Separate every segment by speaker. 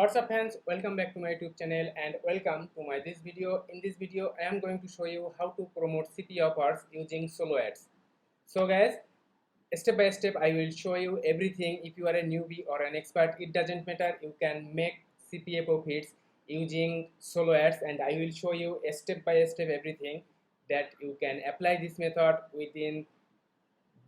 Speaker 1: What's up friends, welcome back to my YouTube channel and welcome to my this video. In this video I am going to show you how to promote CPA offers using solo ads. So guys, step by step I will show you everything. If you are a newbie or an expert, it doesn't matter, you can make CPA profits using solo ads, and I will show you a step by step everything that you can apply this method within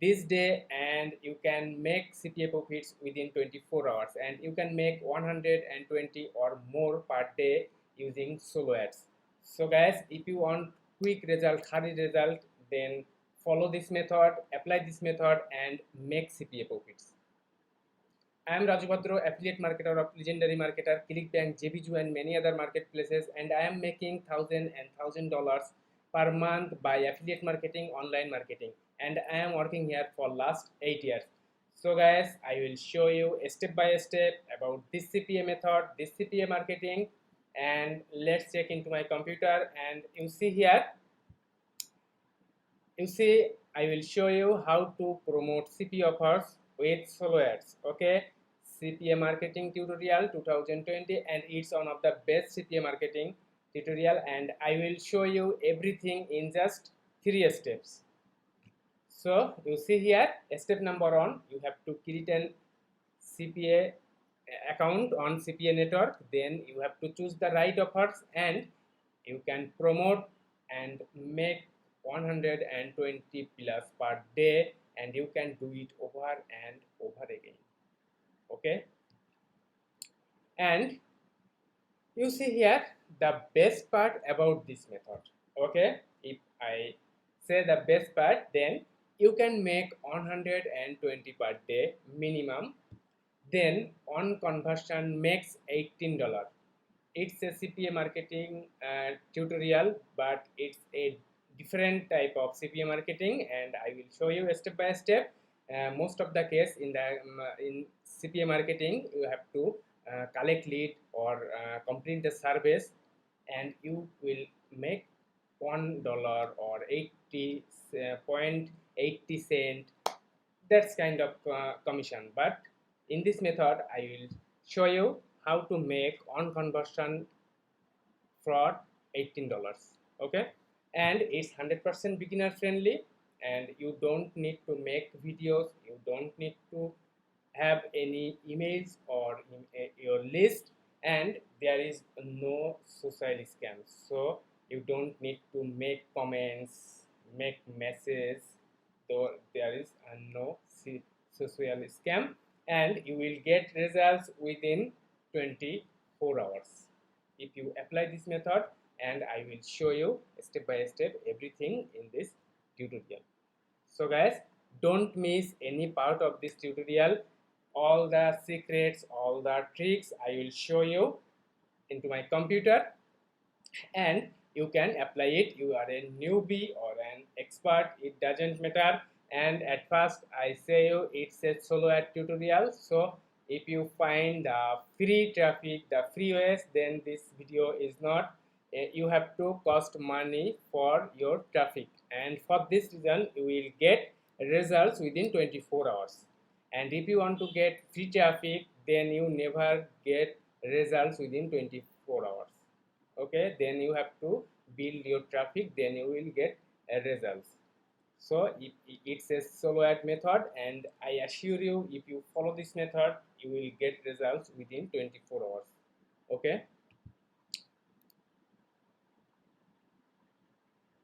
Speaker 1: this day, and you can make CPA profits within 24 hours, and you can make 120 or more per day using solo ads. So guys, if you want quick result, hurry result, then follow this method, apply this method and make CPA profits. I am Raju Bhadro, affiliate marketer of Legendary Marketer, ClickBank, JBJu and many other marketplaces, and I am making $1,000 per month by affiliate marketing, online marketing, and I am working here for last 8 years. So guys, I will show you step by step about this CPA method, this CPA marketing, and let's check into my computer. And you see I will show you how to promote CPA offers with solo ads. Okay, CPA marketing tutorial 2020, and it's one of the best CPA marketing tutorial, and I will show you everything in just 3 steps. So you see here, step number 1, you have to create an CPA account on CPA network. Then you have to choose the right offers and you can promote and make 120 plus per day, and you can do it over and over again. Okay, and you see here the best part about this method. Okay, if I say the best part, then you can make 120 per day minimum, then on conversion makes $18. It's a CPA marketing tutorial, but it's a different type of CPA marketing, and I will show you step by step. Most of the case in CPA marketing, you have to collect lead or complete the service, and you will make $1 or 80.80 cent. That's kind of commission. But in this method I will show you how to make on conversion for $18. Okay, and it's 100% beginner friendly, and you don't need to make videos, you don't need to have any emails or your list, and there is no social scams, so you don't need to make comments, make messages, though there is no social scam, and you will get results within 24 hours if you apply this method, and I will show you step by step everything in this tutorial. So guys, don't miss any part of this tutorial. All the secrets, all the tricks I will show you into my computer, and you can apply it. You are a newbie or an expert, it doesn't matter. And at first I say you it's a solo ad tutorial, so if you find the free traffic, the free ways, then this video is not. You have to cost money for your traffic, and for this reason you will get results within 24 hours. And if you want to get free traffic, then you never get results within 24 hours. Okay, then you have to build your traffic, then you will get results. So it's a solo ad method, and I assure you if you follow this method you will get results within 24 hours. Okay,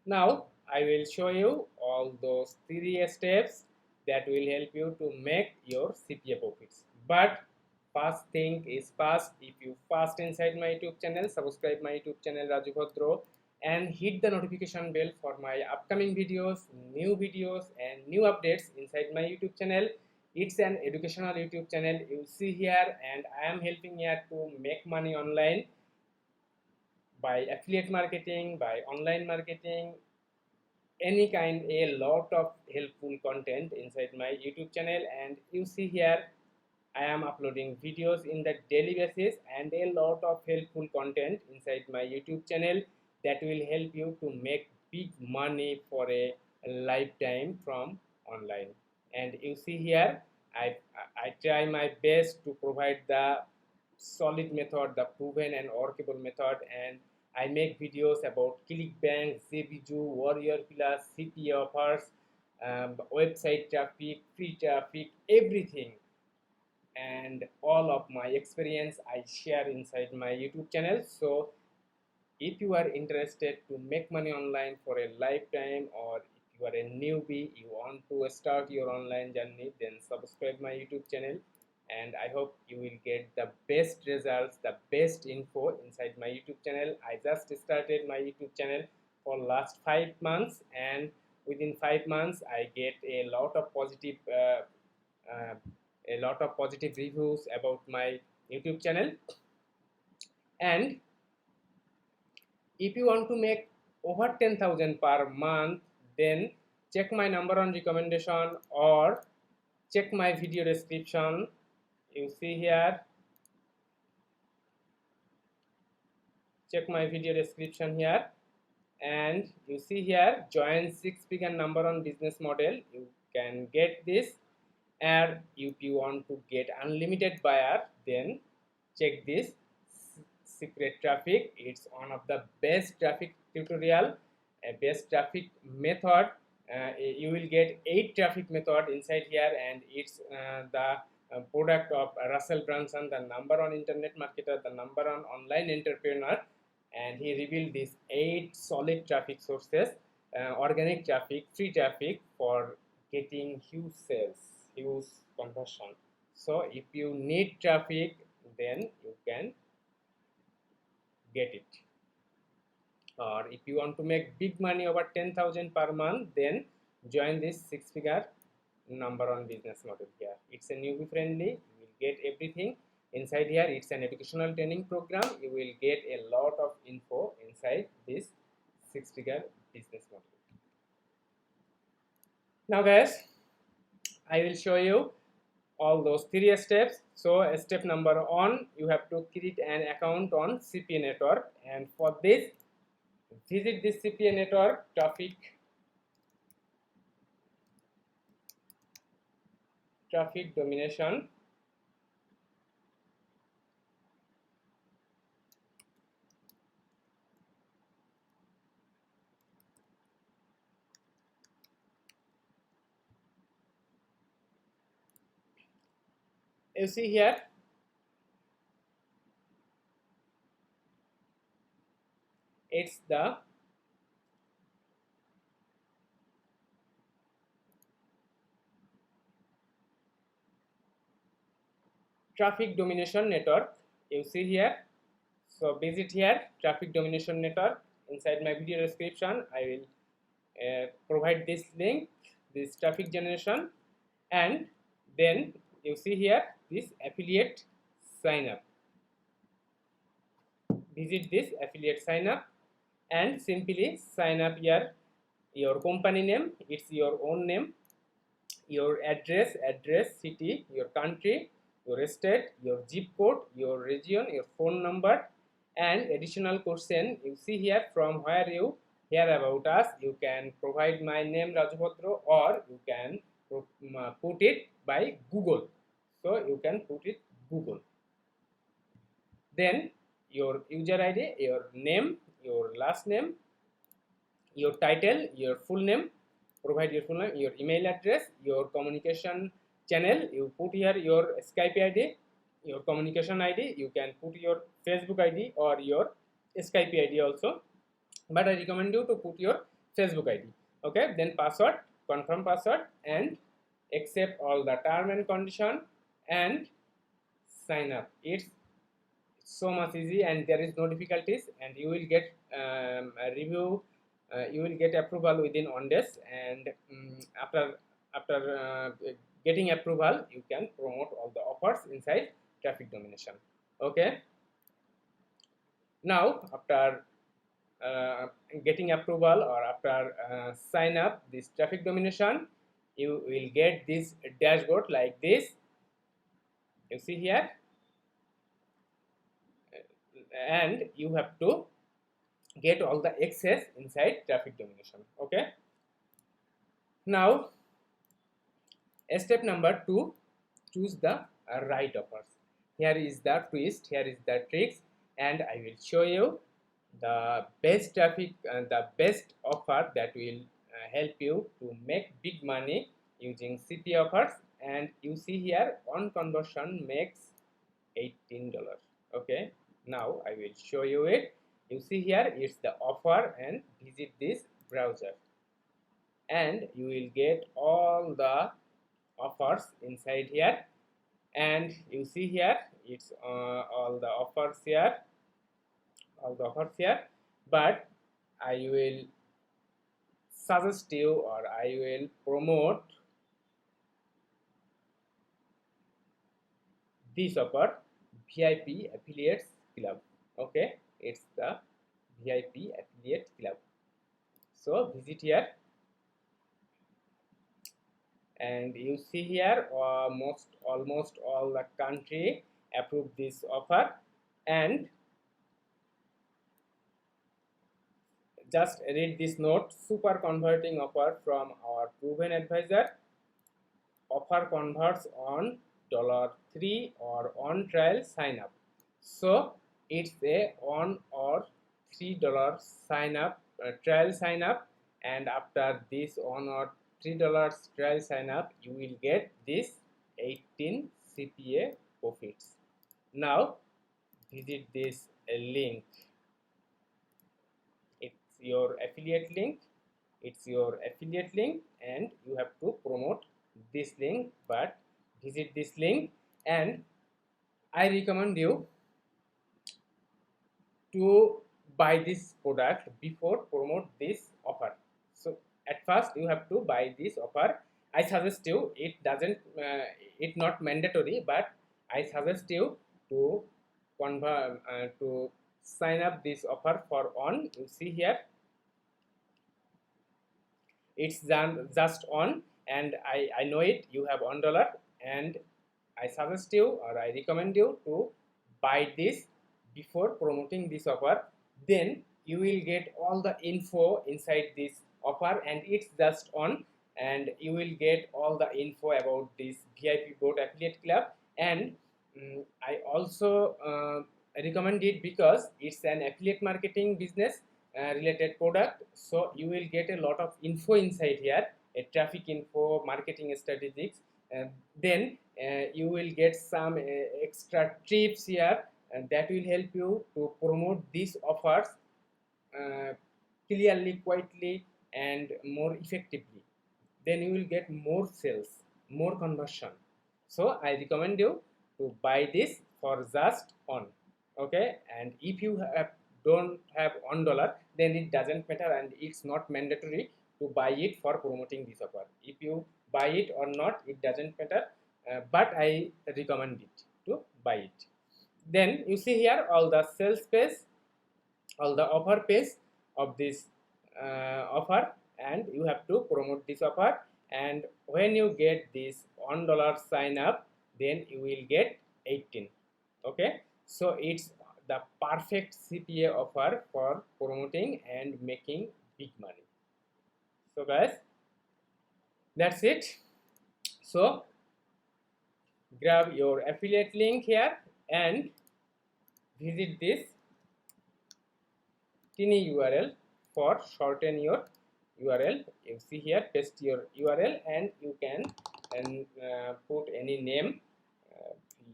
Speaker 1: now I will show you all those 3 steps that will help you to make your CPA profits. But first thing is first, if you first inside my YouTube channel, subscribe my YouTube channel Raju Bhadro and hit the notification bell for my upcoming videos, and new updates inside my YouTube channel. It's an educational YouTube channel you see here, and I am helping here to make money online by affiliate marketing, by online marketing, any kind, a lot of helpful content inside my YouTube channel. And you see here I am uploading videos in the daily basis and a lot of helpful content inside my YouTube channel that will help you to make big money for a lifetime from online. And you see here I try my best to provide the solid method, the proven and workable method, and I make videos about ClickBank, Zebiju, Warrior Plus, CPA offers, website traffic, free traffic, everything, and all of my experience I share inside my YouTube channel. So if you are interested to make money online for a lifetime, or if you are a newbie, you want to start your online journey, then subscribe my YouTube channel, and I hope you will get the best results, the best info inside my YouTube channel. I just started my YouTube channel for last 5 months, and within 5 months I get a lot of uh, positive reviews about my YouTube channel. And if you want to make over 10,000 per month, then check my number on recommendation or check my video description. You see here, check my video description here, and you see here, join 6-figure number on business model. You can get this. And if you want to get unlimited buyer, then check this secret traffic. It's one of the best traffic tutorial, a best traffic method. You will get 8 traffic method inside here, and it's the product of Russell Brunson, the number one internet marketer, the number one online entrepreneur, and he revealed these 8 solid traffic sources, organic traffic, free traffic, for getting huge sales, huge conversion. So if you need traffic, then you can get it. Or if you want to make big money over 10,000 per month, then join this 6-figure number on business model here. It's a newbie friendly. You will get everything inside here. It's an educational training program. You will get a lot of info inside this 6-figure business model. Now guys, I will show you all those 3 steps. So step number 1, you have to create an account on CPA network, and for this, visit this CPA network, traffic domination. You see here, it's the traffic domination network. You see here. So visit here, traffic domination network. Inside my video description, I will provide this link, this traffic generation, and then you see here this affiliate sign up. Visit this affiliate sign up and simply sign up here. Your company name, it's your own name, your address, city, your country, your state, your zip code, your region, your phone number, and additional question. You see here, from where you hear about us, you can provide my name Raju Bhadra, or you can put it by Google. So you can put it Google. Then your user ID, your name, your last name, your title, your full name, provide your full name, your email address, your communication channel. You put here your Skype ID, your communication ID. You can put your Facebook ID or your Skype ID also, but I recommend you to put your Facebook ID. Okay, then password, confirm password, and accept all the term and condition, and sign up. It's so much easy, and there is no difficulties, and you will get a review. You will get approval within 1 day, and after getting approval, you can promote all the offers inside traffic domination. Okay. Now after getting approval, or after sign up this traffic domination, you will get this dashboard like this. You see here, and you have to get all the access inside traffic domination. Okay. Now step number 2, choose the right offers. here is the twist, here is the tricks, and I will show you the best traffic and the best offer that will help you to make big money using CPA offers. And you see here on conversion makes $18. Okay, now I will show you it. You see here it's the offer, and visit this browser and you will get all the offers inside here. And you see here it's all the offers here, but I will suggest you, or I will promote this offer, VIP Affiliates Club. Okay, it's the VIP Affiliate Club. So visit here, and you see here almost all the country approve this offer. And just read this note: super converting offer from our proven advisor. Offer converts on $3 or on trial sign up. So it's a on or $3 sign up, trial sign up, and after this on or $3 trial sign up, you will get this 18 CPA profits. Now visit this link. It's your affiliate link. It's your affiliate link, and you have to promote this link. But visit this link, and I recommend you to buy this product before promote this offer. So at first you have to buy this offer. I suggest you, it doesn't it not mandatory, but I suggest you to convert to sign up this offer for on. You see here it's done just on, and I know it, you have $1, and I suggest you, or I recommend you to buy this before promoting this offer. Then you will get all the info inside this offer, and it's just on, and you will get all the info about this VIP Boat Affiliate Club. And I also recommend it because it's an affiliate marketing business related product. So you will get a lot of info inside here, a traffic info, marketing strategies, and then you will get some extra tips here, and that will help you to promote these offers uh, clearly, quietly, and more effectively. Then you will get more sales, more conversion. So I recommend you to buy this for just on. Okay, and if you don't have $1, then it doesn't matter, and it's not mandatory to buy it for promoting this offer. If you buy it or not, it doesn't matter, but I recommend it to buy it. Then you see here all the sales page, all the offer page of this offer, and you have to promote this offer. And when you get this $1 sign up, then you will get 18. Okay, so it's the perfect CPA offer for promoting and making big money. So guys, that's it. So grab your affiliate link here and visit this tiny URL for shorten your URL. You see here, paste your URL, and you can put any name,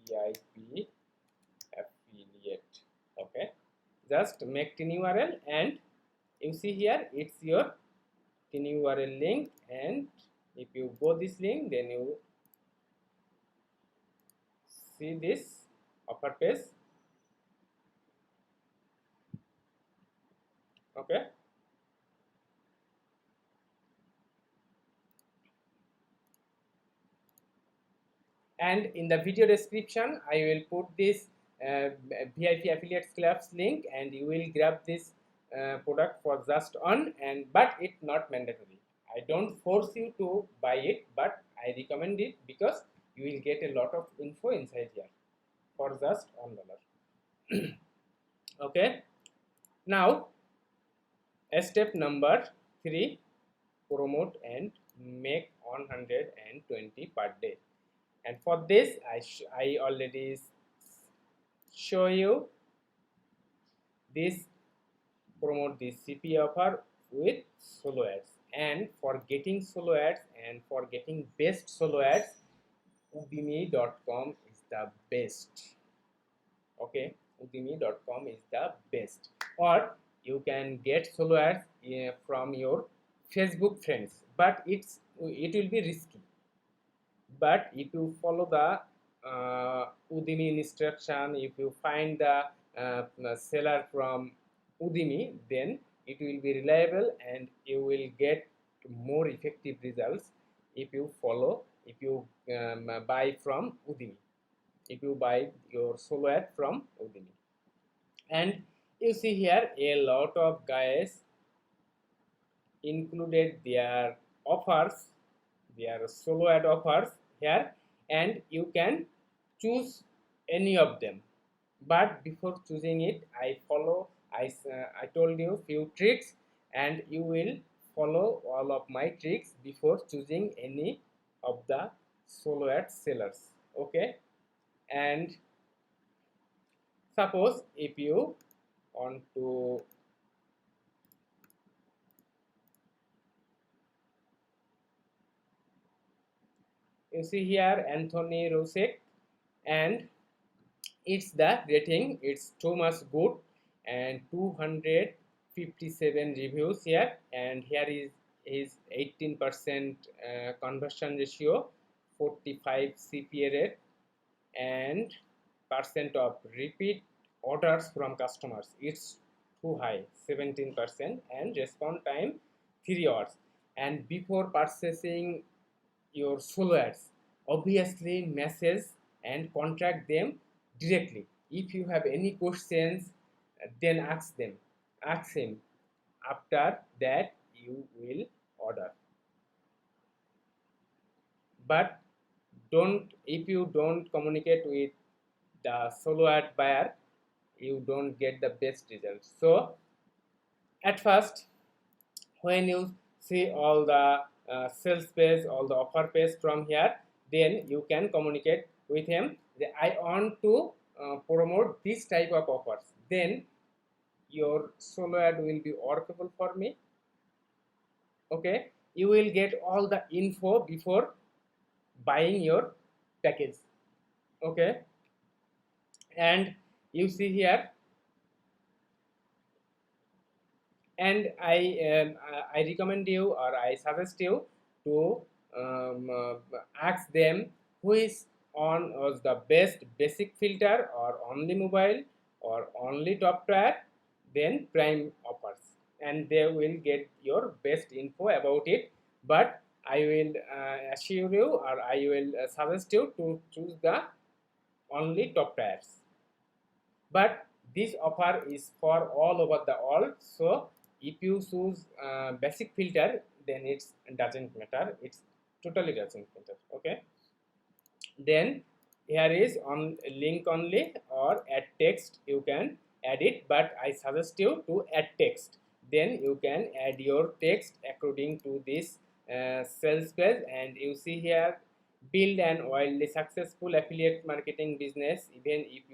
Speaker 1: VIP affiliate. Okay, just make tiny URL, and you see here it's your tiny URL link. And if you go this link, then you see this offer page. Okay, and in the video description I will put this VIP Affiliates Clubs link, and you will grab this product for just on, and but it's not mandatory. I don't force you to buy it, but I recommend it because you will get a lot of info inside here for just $1. Okay, now step number 3, promote and make 120 per day. And for this I already show you this, promote this CPA offer with solo ads. And for getting solo ads and for getting best solo ads, udemy.com is the best. Okay, udemy.com is the best. Or you can get solo ads from your Facebook friends, but it will be risky. But if you follow the Udemy instruction, if you find the seller from Udemy, then it will be reliable and you will get more effective results if you follow, if you buy from Udemy, if you buy your solo ad from Udemy. And you see here a lot of guys included their offers, their solo ad offers here, and you can choose any of them. But before choosing it, I told you few tricks, and you will follow all of my tricks before choosing any of the solo ad sellers. Okay, and suppose if you want to, you see here Anthony Rosek, and it's the rating, it's too much good, and 257 reviews here, and here is his 18% conversion ratio, 45 CPA rate, and percent of repeat orders from customers, it's too high, 17%, and response time 3 hours. And before purchasing your solo ads, obviously message and contact them directly. If you have any questions, then ask him. After that you will order. But don't, if you don't communicate with the solo ad buyer, you don't get the best results. So at first, when you see all the sales page, all the offer page from here, then you can communicate with him that I want to promote this type of offers, then your solo ad will be workable for me. Okay, you will get all the info before buying your package. Okay, and you see here, and I recommend you, or I suggest you to ask them who is on was the best basic filter, or only mobile, or only top tier, then prime offers, and they will get your best info about it. But I will assure you, or I will suggest you to choose the only top tiers. But this offer is for all over the world, so if you choose basic filter, then it doesn't matter, it's totally doesn't matter. Okay, then here is on link only, or add text, you can add it, but I suggest you to add text. Then you can add your text according to this sales page. And you see here, build an wildly successful affiliate marketing business even if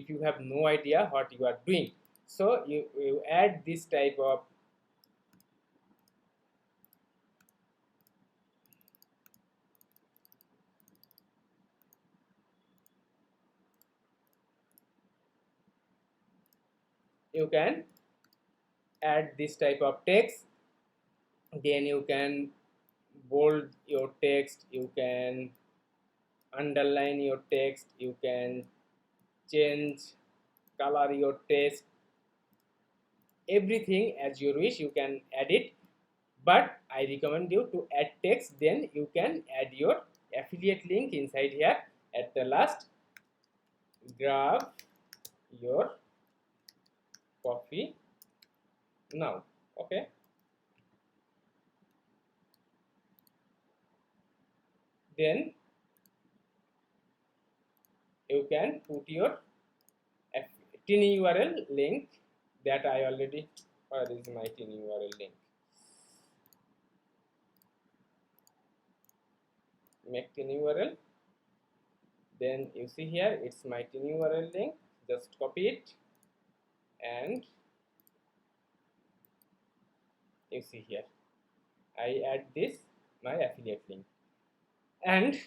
Speaker 1: you have no idea what you are doing. So you add this type of, you can add this type of text. Then you can bold your text, you can underline your text, you can change color your text, everything as you wish, you can add it. But I recommend you to add text, then you can add your affiliate link inside here at the last. Grab your coffee now. Okay, then you can put your tiny URL link that I already, where is my tiny URL link, make tiny URL, Then you see here it's my tiny URL link. Just copy it and you see here I add this my affiliate link. And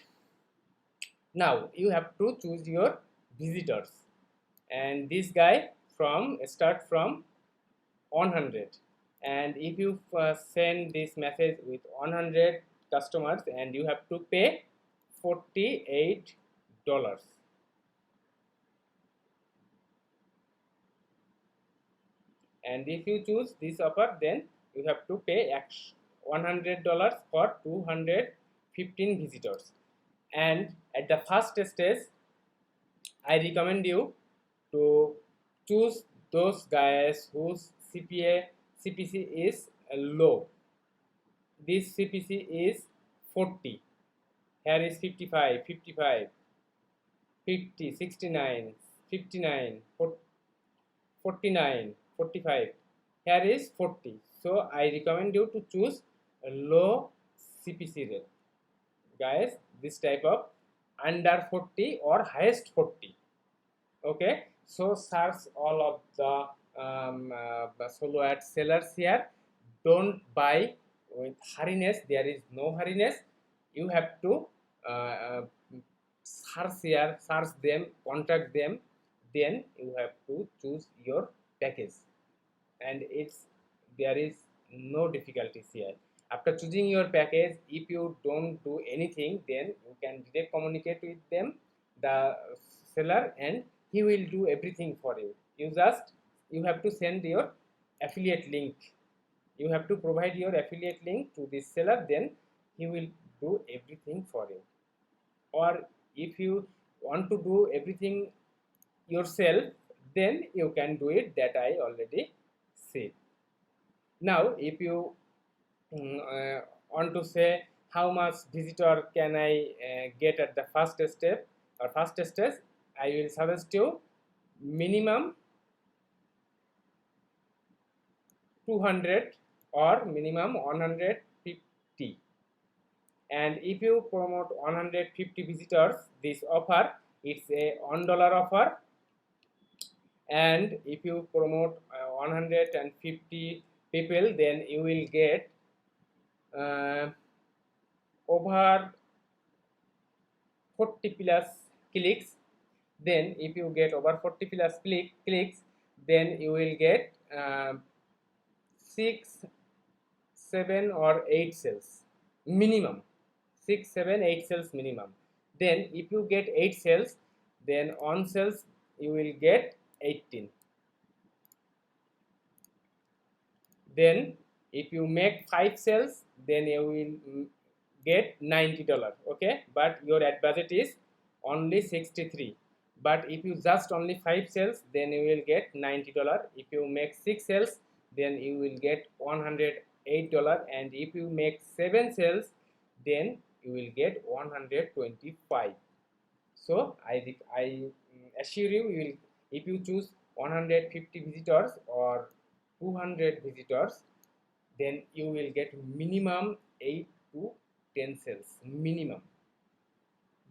Speaker 1: now you have to choose your visitors, and this guy from start from 100, and if you send this message with 100 customers, and you have to pay $48. And if you choose this offer, then you have to pay $100 for 215 visitors. And at the first stage, I recommend you to choose those guys whose CPC is low. This CPC is 40. Here is 55, 55, 50, 69, 59, 49, 45. Here is 40. So I recommend you to choose a low CPC rate. Guys, this type of under 40 or highest 40. Okay, so search all of the solo ad sellers here. Don't buy with hurriness. There is no hurriness. You have to search here, search them, contact them, then you have to choose your package, and there is no difficulties here. After choosing your package, if you don't do anything, then you can direct communicate with them, the seller, and he will do everything for you. You have to send your affiliate link. You have to provide your affiliate link to this seller, then he will do everything for you. Or if you want to do everything yourself, then you can do it, that I already said. Now if you want to say how much visitor can I get at the first step or first stage, I will suggest you minimum 200 or minimum 150. And if you promote 150 visitors, this offer, it's a $1 offer. And if you promote 150 people, then you will get over 40 plus clicks. Then if you get over 40 plus clicks, then you will get 6, 7 or 8 sales minimum. 6, 7, 8 sales minimum. Then if you get 8 sales, then on sales you will get 18. Then if you make 5 sales, then you will get $90. Okay, but your ad budget is only 63. But if you just only 5 sales, then you will get $90. If you make 6 sales, then you will get $108. And if you make 7 sales, then you will get 125. So I assure you, will, if you choose 150 visitors or 200 visitors, then you will get minimum 8 to 10 sales minimum.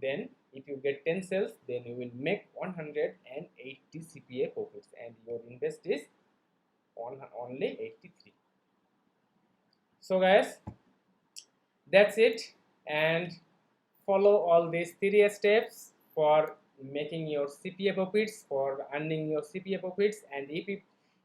Speaker 1: Then if you get 10 sales, then you will make 180 CPA profits, and your invest is only 83. So guys, that's it, and follow all these 3 steps for making your CPA profits, for earning your CPA profits. And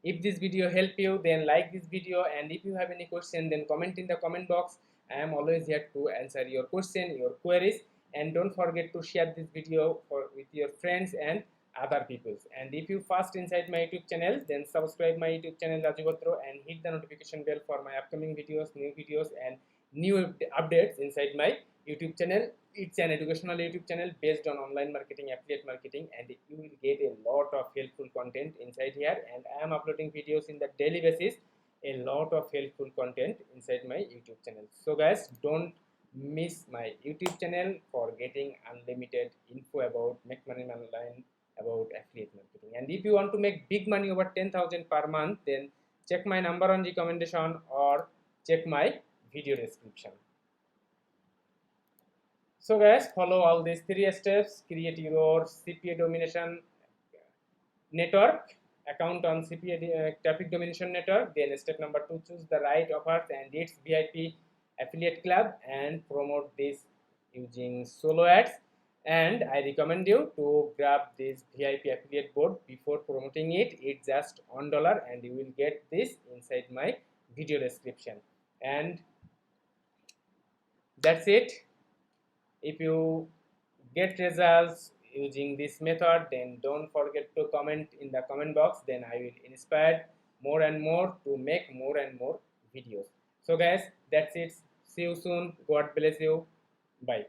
Speaker 1: if this video helped you, then like this video, and if you have any question, then comment in the comment box. I am always here to answer your question, your queries, and don't forget to share this video with your friends and other people. And if you first inside my YouTube channel, then subscribe my YouTube channel Raju Bhadro and hit the notification bell for my upcoming videos, new videos, and new updates inside my YouTube channel. It's an educational YouTube channel based on online marketing, affiliate marketing, and you will get a lot of helpful content inside here. And I am uploading videos in the daily basis, a lot of helpful content inside my YouTube channel. So guys, don't miss my YouTube channel for getting unlimited info about make money online, about affiliate marketing. And if you want to make big money over 10,000 per month, then check my number on recommendation or check my video description. So guys, follow all these 3 steps. Create your CPA domination network account on CPA traffic domination network. Then step number 2, choose the right offers and its VIP affiliate club and promote this using solo ads. And I recommend you to grab this VIP affiliate board before promoting it. It's just $1 and you will get this inside my video description. And that's it. If you get results using this method, then don't forget to comment in the comment box. Then I will inspire more and more to make more and more videos. So guys, that's it. See you soon. God bless you. Bye.